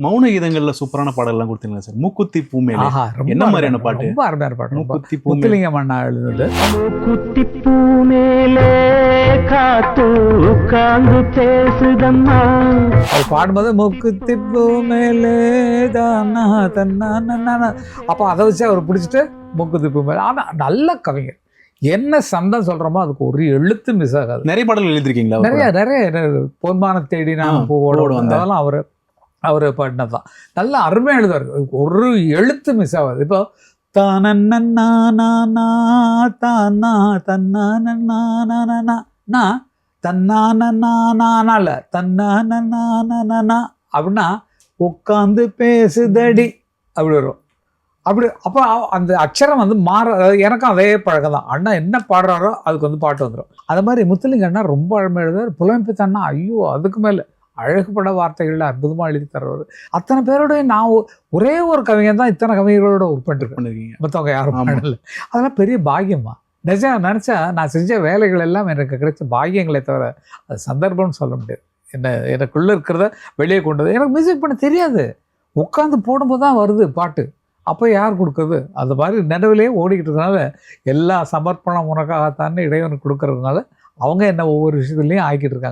மௌன கீதங்கள்ல சூப்பரான பாடல்லாம் கொடுத்தீங்களா சார்? மூக்குத்தி பூமேலே ஆஹா, ரொம்ப என்ன மாதிரியான அருமையான பாட்டு? ரொம்ப அருமையான பாட்டு. மூக்குத்தி பூமேலே முத்துலிங்கம் அண்ணா எழுதுனது. மூக்குத்தி பூமேலே காத்து உட்கார்ந்து பேசுதம்மா. அது பாடும்போது மூக்குத்தி பூமேலே தானா தன்னா நன்னா. அப்போ அதை வச்சு அவர் பிடிச்சிட்டு மூக்குத்தி பூமேலே. ஆனால் நல்ல கவிஞர். என்ன சந்தம் சொல்கிறோமோ அதுக்கு ஒரு எழுத்து மிஸ் ஆகாது. நிறைய பாடல்கள் எழுதிருக்கீங்களா? நிறைய பொன்மான தேடி நான் பூவோடு வந்தேன். அதெல்லாம் அவர் பாடினது தான். நல்ல அருமையாக எழுதுவார். ஒரு எழுத்து மிஸ் ஆகாது. இப்போ தானன்னா தானா தன்னா நன்னா தன்னால தன்னா அப்படின்னா உட்காந்து பேசுதடி அப்படி வரும். அப்படி அப்போ அந்த அக்ஷரம் வந்து எனக்கும் அதே பழக்கம் தான். அண்ணா என்ன பாடுறாரோ அதுக்கு வந்து பாட்டு வந்துடும். அது மாதிரி முத்துலிங்க அண்ணா ரொம்ப அருமையாக எழுதுவார். புலமைப்பித்தண்ணா ஐயோ அதுக்கு மேலே அழகுபட வார்த்தைகளில் அற்புதமாக எழுதி தருவார். அத்தனை பேரோடய நான் ஒரே ஒரு கவிஞர் தான் இத்தனை கவிஞர்களோட ஒர்க் பண்ணிருக்கேன். மற்றவங்க யாரும் பண்ணல. அதெல்லாம் பெரிய பாக்கியமா. நினச்சா நான் செஞ்ச வேலைகள் எல்லாம் எனக்கு கிடைச்ச பாக்கியங்களை தவிர அது சந்தர்ப்பம்னு சொல்ல முடியாது. எனக்குள்ளே இருக்கிறத வெளியே கொண்டது. எனக்கு மியூசிக் பண்ண தெரியாது. உட்காந்து போடும்போது தான் வருது பாட்டு. அப்போ யார் கொடுக்குறது? அது மாதிரி நினைவிலே ஓடிக்கிட்டு இருக்கனால எல்லா சமர்ப்பணம் உனக்காகத்தானே இறைவனுக்கு கொடுக்கறதுனால அவங்க என்ன ஒவ்வொரு விஷயத்துலையும் ஆக்கிட்டு இருக்காங்க.